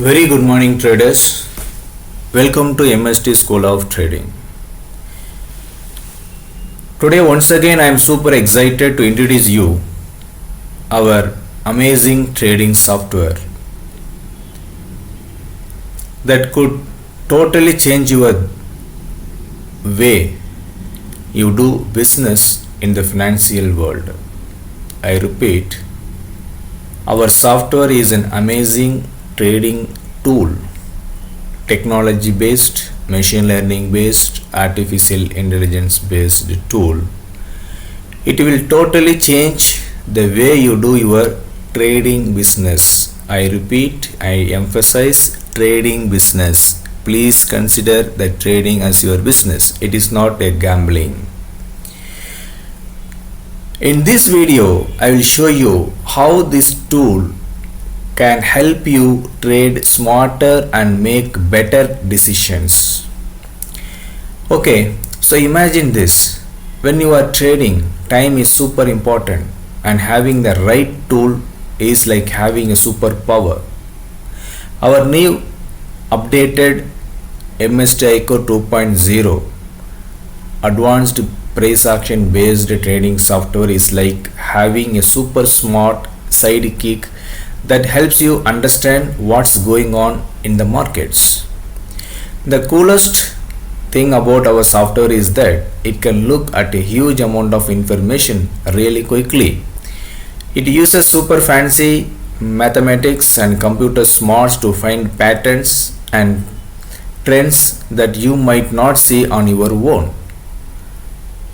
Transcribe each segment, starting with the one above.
Very good morning traders. Welcome to MST School of Trading. Today once again I am super excited to introduce you our amazing trading software that could totally change your way you do business in the financial world. I repeat, our software is an amazing trading tool, technology based, machine learning based, artificial intelligence based tool. It will totally change the way you do your trading business. I repeat, I emphasize trading business. Please consider the trading as your business. It is not a gambling. In this video, I will show you how this tool can help you trade smarter and make better decisions. Okay, so imagine this. When you are trading, time is super important, and having the right tool is like having a superpower. Our new updated MST iCore 2.0 advanced price action based trading software is like having a super smart sidekick that helps you understand what's going on in the markets. The coolest thing about our software is that it can look at a huge amount of information really quickly. It uses super fancy mathematics and computer smarts to find patterns and trends that you might not see on your own.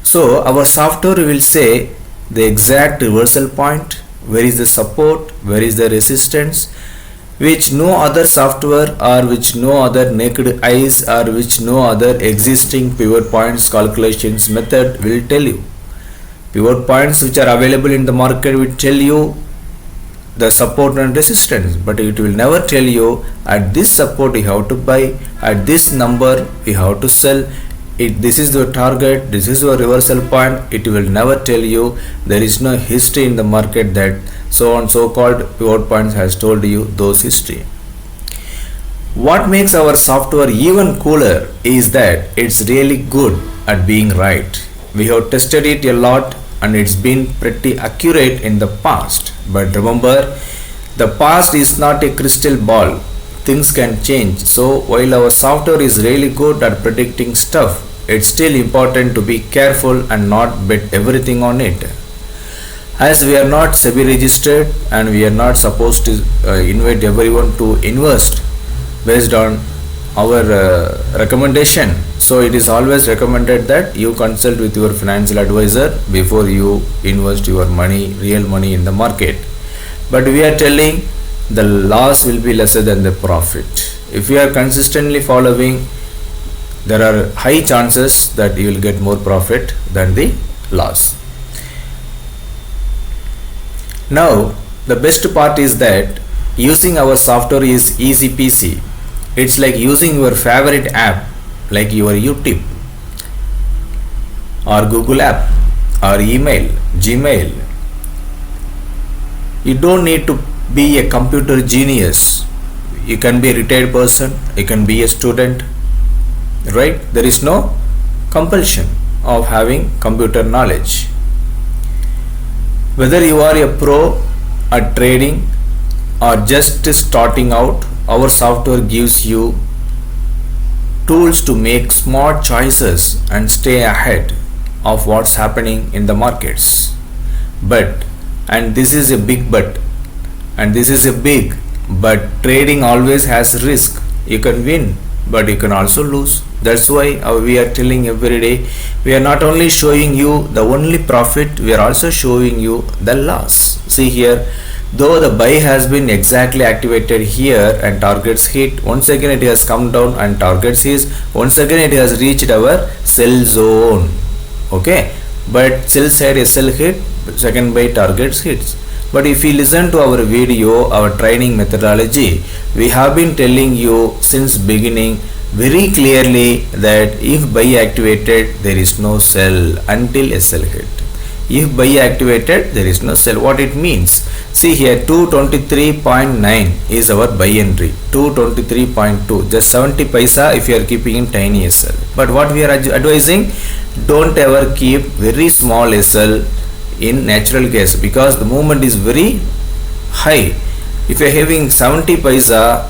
So our software will say the exact reversal point, where is the support, where is the resistance, which no other software or which no other naked eyes or which no other existing pivot points calculations method will tell you. Pivot points which are available in the market will tell you the support and resistance, but it will never tell you at this support you have to buy, at this number you have to sell. This is the target, this is your reversal point. It will never tell you. There is no history in the market that so and so called pivot points has told you those history. What makes our software even cooler is that it's really good at being right. We have tested it a lot and it's been pretty accurate in the past. But remember, the past is not a crystal ball. Things can change. So while our software is really good at predicting stuff, it's still important to be careful and not bet everything on it. As we are not SEBI registered and we are not supposed to invite everyone to invest based on our recommendation, so it is always recommended that you consult with your financial advisor before you invest your money, real money in the market. But we are telling the loss will be lesser than the profit. If you are consistently following, there are high chances that you will get more profit than the loss. Now, the best part is that using our software is easy peasy. It's like using your favorite app like your YouTube or Google app or email, Gmail. You don't need to be a computer genius. You can be a retired person, you can be a student, right? There is no compulsion of having computer knowledge. Whether you are a pro at trading or just starting out, our software gives you tools to make smart choices and stay ahead of what's happening in the markets. But, and this is a big but, trading always has risk. You can win, but you can also lose. That's why we are telling every day, we are not only showing you the only profit, we are also showing you the loss. See here, though the buy has been exactly activated here and targets hit, once again it has come down and targets is, once again it has reached our sell zone. Okay, but sell side a sell hit, second buy targets hits. But if you listen to our video, our training methodology, we have been telling you since beginning very clearly that if buy activated, there is no sell until a sell hit. If buy activated, there is no sell. What it means? See here, 223.9 is our buy entry. 223.2, just 70 paisa if you are keeping in tiny SL. But what we are advising, don't ever keep very small SL in natural case, because the movement is very high. If you are having 70 paisa,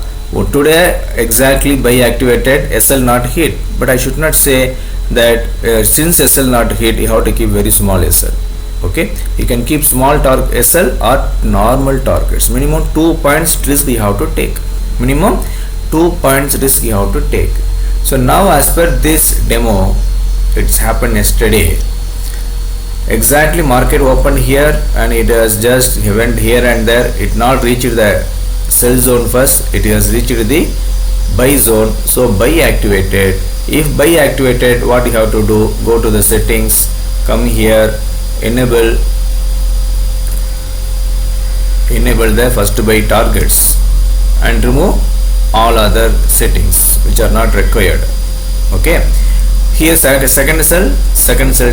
today exactly buy activated, SL not hit. But I should not say that since SL not hit, you have to keep very small SL. Okay, you can keep small SL or normal targets. Minimum 2 points risk you have to take. Minimum 2 points risk you have to take. So now as per this demo, it's happened yesterday. Exactly market opened here and it has just went here and there. It not reached the sell zone first. It has reached the buy zone. So buy activated. If buy activated, what you have to do? Go to the settings. Come here. Enable the first buy targets and remove all other settings which are not required. Okay, here second sell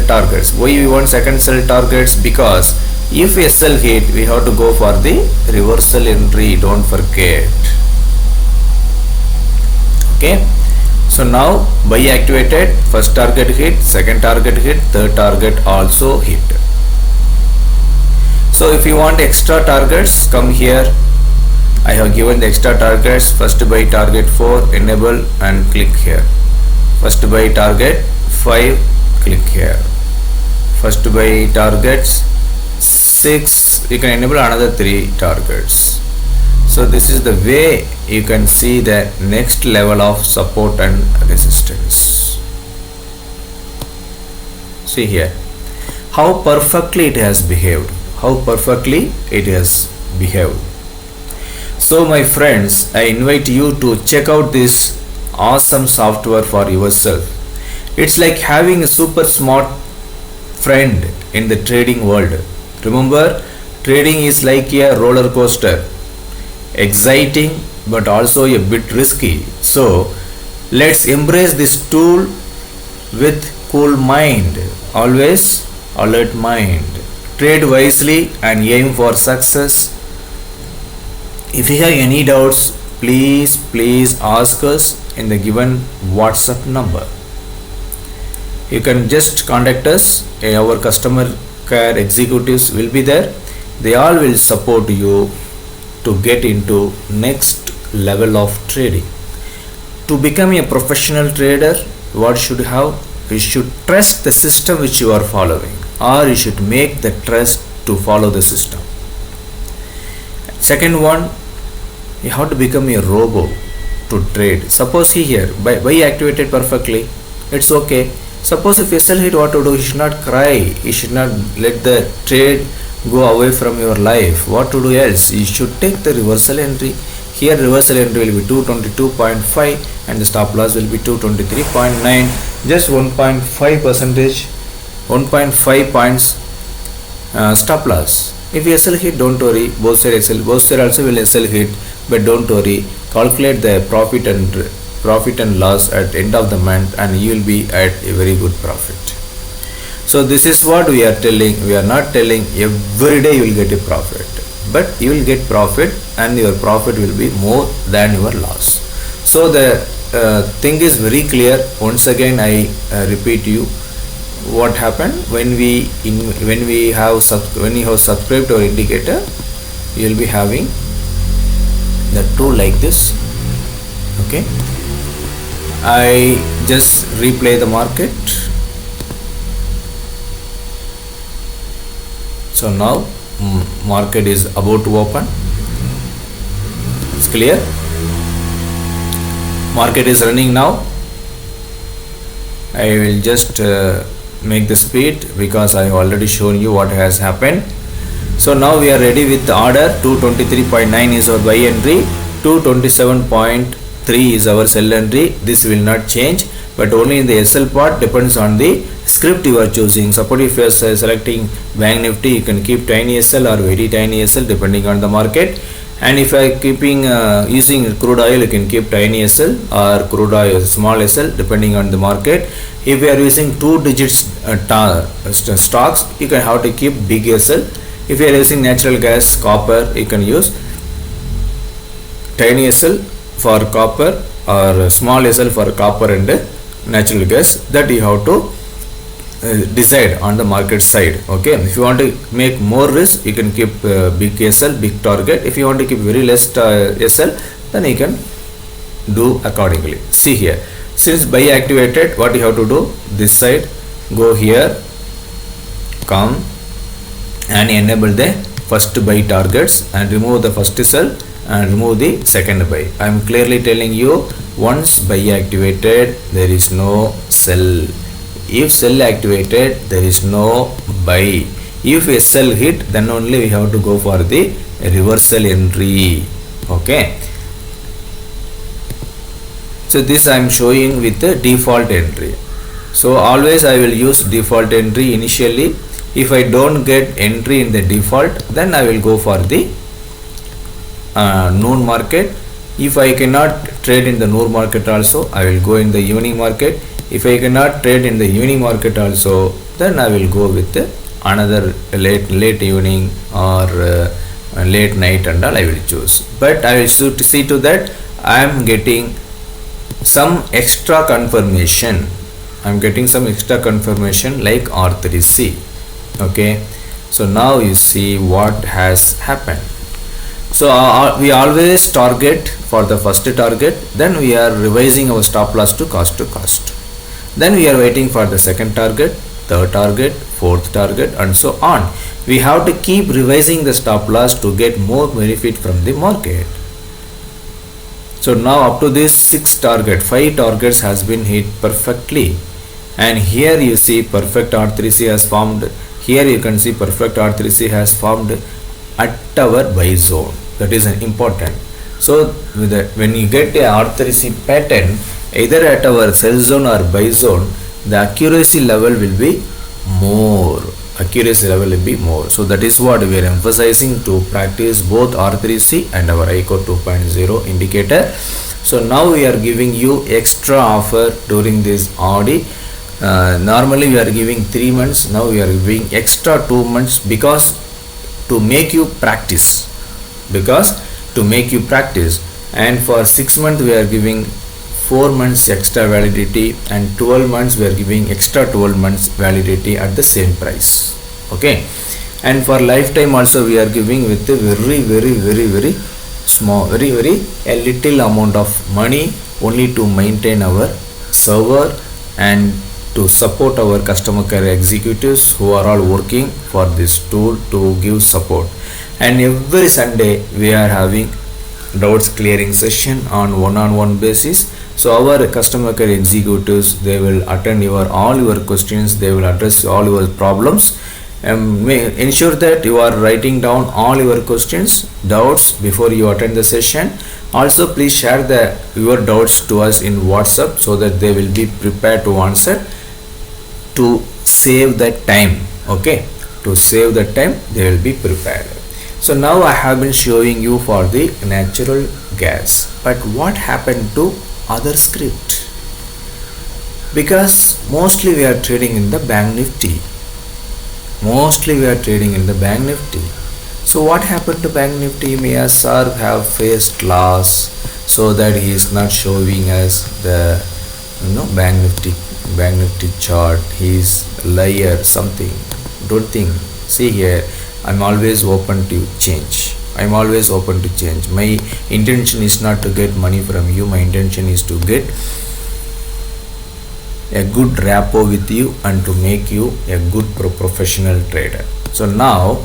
targets. Why we want second sell targets? Because if SL hit, we have to go for the reversal entry, don't forget. Okay, so now buy activated, first target hit, second target hit, third target also hit. So if you want extra targets, come here. I have given the extra targets. First buy target 4, enable and click here. First buy target 5, click here. First buy targets 6, you can enable another 3 targets. So this is the way you can see the next level of support and resistance. See here how perfectly it has behaved. How perfectly it has behaved. So my friends, I invite you to check out this awesome software for yourself. It's like having a super smart friend in the trading world. Remember, trading is like a roller coaster, exciting but also a bit risky. So let's embrace this tool with cool mind, always alert mind. Trade wisely and aim for success. If you have any doubts, please ask us in the given WhatsApp number. You can just contact us. Our customer care executives will be there. They all will support you to get into next level of trading. To become a professional trader, what should you have? You should trust the system which you are following, or you should make the trust to follow the system. Second one, you have to become a robo to trade. Suppose here buy activated perfectly, it's okay. Suppose if SL hit, what to do? You should not cry. You should not let the trade go away from your life. What to do else? You should take the reversal entry. Here reversal entry will be 222.5 and the stop loss will be 223.9. Just 1.5 percentage, 1.5 points stop loss. If SL hit, don't worry. Both side also will SL hit, but don't worry. Calculate the profit and loss at end of the month, and you will be at a very good profit. So this is what we are telling. We are not telling every day you will get a profit, but you will get profit, and your profit will be more than your loss. So the thing is very clear. Once again I repeat you what happened when you have subscribed to our indicator. You will be having the tool like this. Okay, I just replay the market. So now market is about to open. It's clear. Market is running now. I will just make the speed because I have already shown you what has happened. So now we are ready with the order. 223.9 is our buy entry, 227.3 is our sell entry. This will not change, but only in the SL part depends on the script you are choosing. Suppose if you are selecting Bank Nifty, you can keep tiny SL or very tiny SL depending on the market. And if I keeping using crude oil, you can keep tiny SL or crude oil small SL depending on the market. If you are using 2 digits stocks, you can have to keep big SL. If you are using natural gas, copper, you can use tiny SL for copper or small SL for copper and natural gas. That you have to decide on the market side. Okay, if you want to make more risk, you can keep big SL, big target. If you want to keep very less SL, then you can do accordingly. See here, since buy activated, what you have to do, this side, go here, come and enable the first buy targets and remove the first sell and remove the second buy. I am clearly telling you, once buy activated, there is no sell. If sell activated, there is no buy. If a sell hit, then only we have to go for the reversal entry. Okay, so this I am showing with the default entry. So always I will use default entry initially. If I don't get entry in the default, then I will go for the noon market. If I cannot trade in the noon market also, I will go in the evening market. If I cannot trade in the evening market also, then I will go with another late evening or late night and all I will choose. But I will see to that I am getting some extra confirmation. I am getting some extra confirmation like R3C. Okay, so now you see what has happened. So we always target for the first target, then we are revising our stop loss to cost. Then we are waiting for the second target, third target, fourth target, and so on. We have to keep revising the stop loss to get more benefit from the market. So now up to this 5 targets has been hit perfectly. And here you see perfect R3C has formed. Here you can see perfect R3C has formed at our buy zone. That is important. So when you get a R3C pattern, either at our sell zone or buy zone, the accuracy level will be more. So that is what we are emphasizing to practice both R3C and our iCore 2.0 indicator. So now we are giving you extra offer during this audit. Normally we are giving 3 months. Now we are giving extra 2 months because to make you practice. And for 6 months we are giving 4 months extra validity, and 12 months we are giving extra 12 months validity at the same price. Okay, and for lifetime also we are giving with a very small, a little amount of money only to maintain our server and to support our customer care executives who are all working for this tool to give support. And every Sunday we are having doubts clearing session on one-on-one basis. So our customer care executives, they will attend all your questions, they will address all your problems. Ensure that you are writing down all your questions, doubts before you attend the session. Also please share your doubts to us in WhatsApp so that they will be prepared to answer, to save that time. Okay, to save that time they will be prepared. So now I have been showing you for the natural gas, but what happened to other script? Because mostly we are trading in the Bank Nifty. So what happened to Bank Nifty? May sir have faced loss, so that he is not showing us the Bank Nifty chart. He is liar something. Don't think. See here, I'm always open to change. My intention is not to get money from you. My intention is to get a good rapport with you and to make you a good professional trader. So now,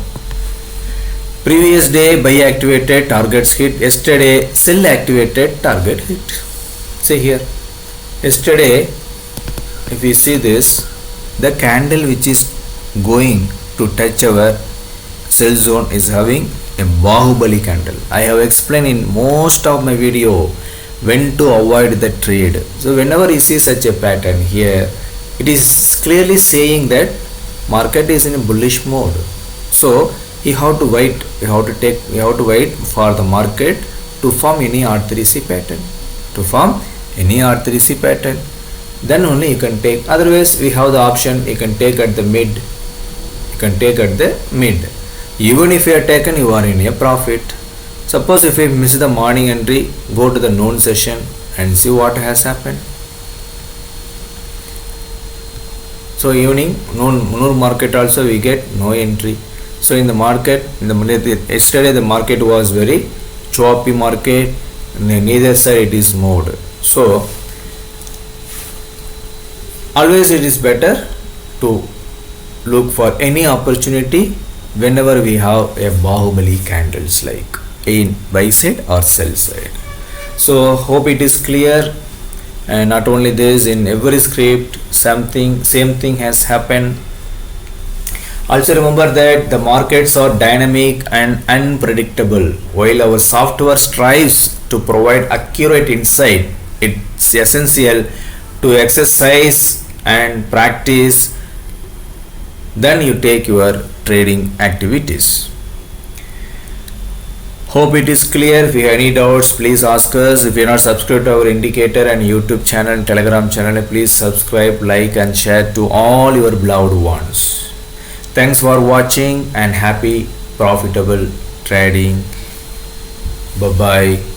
previous day buy activated, targets hit. Yesterday sell activated, target hit. See here, yesterday if we see this, the candle which is going to touch our sell zone is having a Bahubali candle. I have explained in most of my video when to avoid the trade. So whenever you see such a pattern here, it is clearly saying that market is in a bullish mode. So you have to wait for the market to form any R3C pattern, then only you can take. Otherwise we have the option, you can take at the mid. Even if you are taken, you are in a profit. Suppose if you miss the morning entry, go to the noon session and see what has happened. So evening, noon market also we get no entry. So in the market, yesterday the market was very choppy market, neither side it is moved. So always it is better to look for any opportunity whenever we have a Bahubali candles, like in buy side or sell side. So hope it is clear. And not only this, in every script same thing has happened. Also remember that the markets are dynamic and unpredictable. While our software strives to provide accurate insight, it's essential to exercise and practice, then you take your trading activities. Hope it is clear. If you have any doubts, please ask us. If you are not subscribed to our indicator and YouTube channel, Telegram channel, please subscribe, like and share to all your beloved ones. Thanks for watching and happy profitable trading. Bye bye.